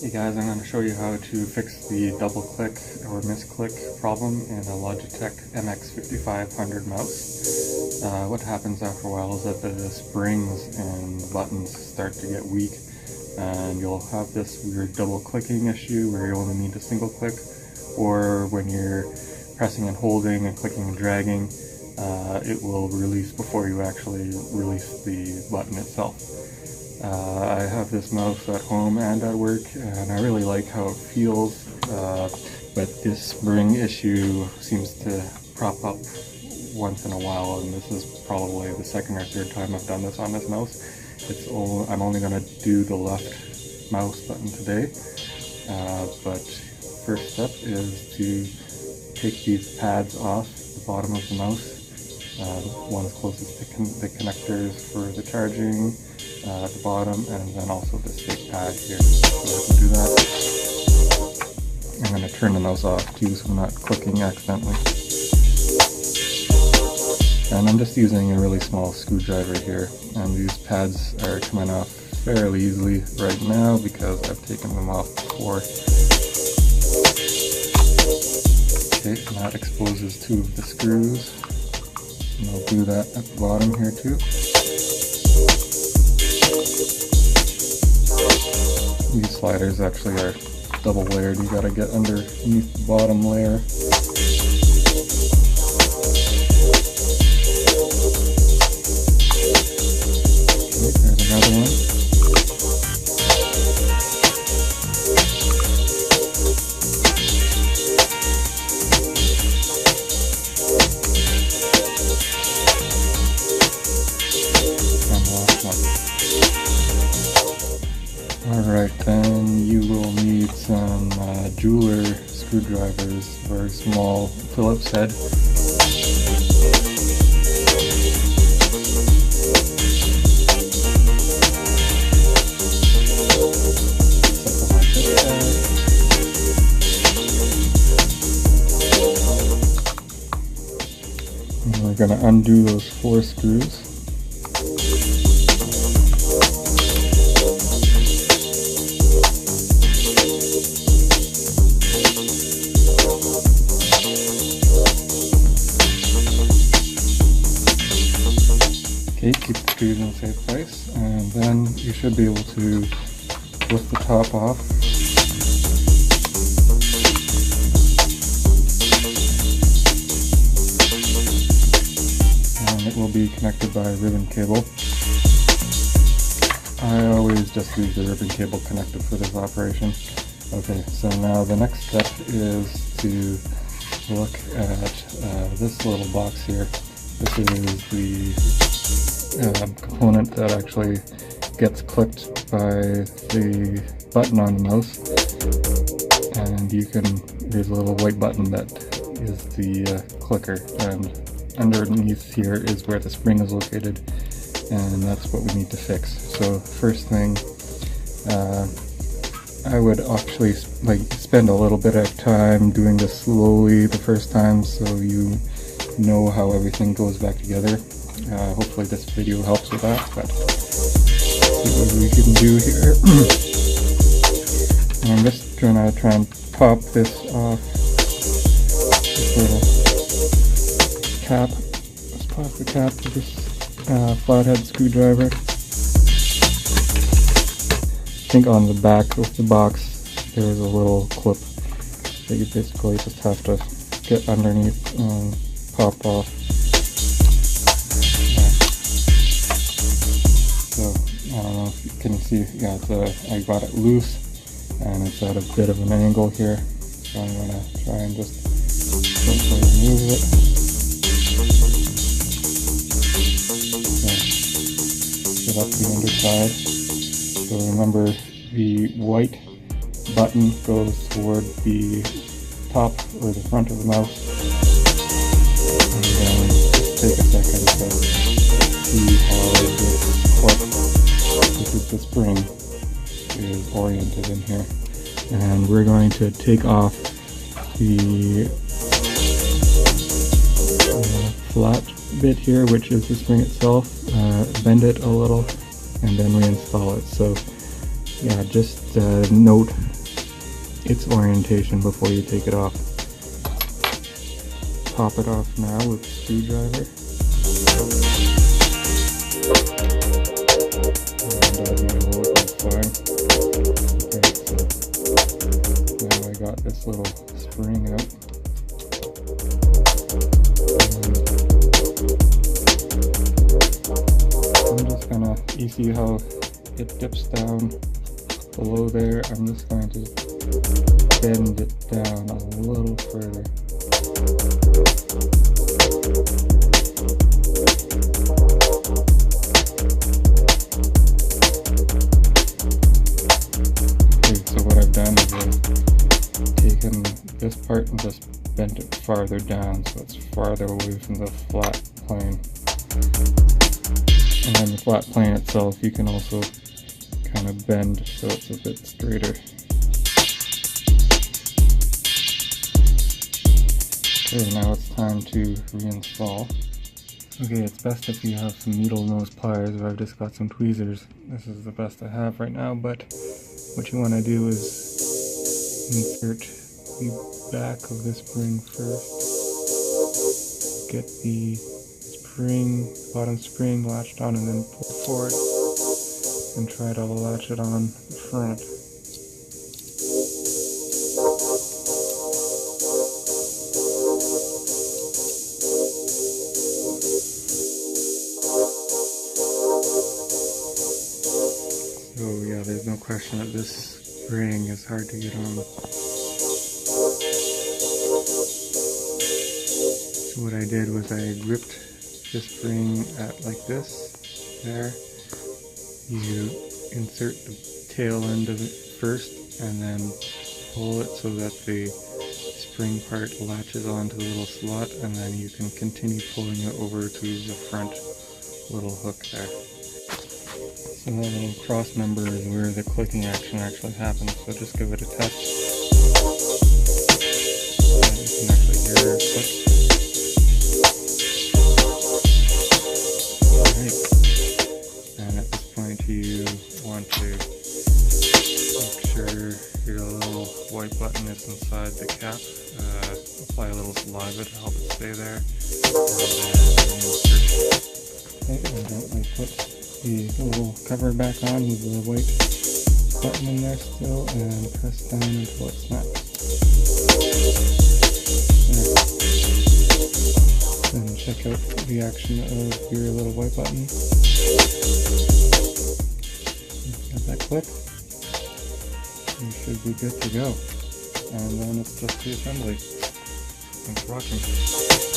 Hey guys, I'm going to show you how to fix the double click or misclick problem in a Logitech MX5500 mouse. What happens after a while is that the springs and the buttons start to get weak, and you'll have this weird double clicking issue where you only need a single click, or when you're pressing and holding and clicking and dragging, it will release before you actually release the button itself. I have this mouse at home and at work, and I really like how it feels, but this spring issue seems to crop up once in a while, and this is probably the second or third time I've done this on this mouse. I'm only going to do the left mouse button today, but first step is to take these pads off the bottom of the mouse. One's closest to the connectors for the charging at the bottom, and then also this big pad here. So I can do that. I'm going to turn the mouse off too, so I'm not clicking accidentally. And I'm just using a really small screwdriver here, and these pads are coming off fairly easily right now because I've taken them off before. Okay, and that exposes two of the screws. And I'll do that at the bottom here too. These sliders actually are double layered. You gotta get underneath the bottom layer. Okay, there's another one. Alright, then you will need some jeweler screwdrivers, very small Phillips head. And we're going to undo those 4 screws. Okay, keep the screws in a safe place, and then you should be able to lift the top off. And it will be connected by a ribbon cable. I always just use the ribbon cable connected for this operation. Okay, so now the next step is to look at this little box here. This is the component that actually gets clicked by the button on the mouse, and there's a little white button that is the clicker, and underneath here is where the spring is located, and that's what we need to fix. So first thing, I would actually spend a little bit of time doing this slowly the first time so you know how everything goes back together. Hopefully this video helps with that, but let's see what we can do here. And I'm just going to try and pop this off, this little cap. Let's pop the cap with this flathead screwdriver. I think on the back of the box there's a little clip that you basically just have to get underneath and pop off. So, I don't know if you can see, yeah, I got it loose, and it's at a bit of an angle here, so I'm going to try and just gently remove it. Get up the underside. So remember, the white button goes toward the top or the front of the mouse, and then just take a second to see how this clip, this is the spring, is oriented in here. And we're going to take off the flat bit here, which is the spring itself, bend it a little, and then reinstall it. So Yeah, just note its orientation before you take it off. Pop it off now with a screwdriver. And the hole is fine. Okay, so now I got this little spring out. And I'm just gonna, you see how it dips down below there? I'm just going to bend it down a little further. Okay, so what I've done is I've taken this part and just bent it farther down so it's farther away from the flat plane. And then the flat plane itself you can also kind of bend so it's a bit straighter. Okay, now it's time to reinstall. Okay, it's best if you have some needle nose pliers, or I've just got some tweezers. This is the best I have right now, but what you want to do is insert the back of the spring first. Get the bottom spring latched on and then pull forward and try to latch it on the front. So yeah, there's no question that this spring is hard to get on. So what I did was I gripped the spring at like this, there. You insert the tail end of it first and then pull it so that the spring part latches onto the little slot, and then you can continue pulling it over to the front little hook there. So that little cross member is where the clicking action actually happens, so just give it a touch. And you can actually hear it click. You want to make sure your little white button is inside the cap. Apply a little saliva to help it stay there. And then gently put the little cover back on with the white button in there still, and press down until it snaps. There. Then check out the action of your little white button. That click, you should be good to go. And then it's just the assembly. Thanks for watching.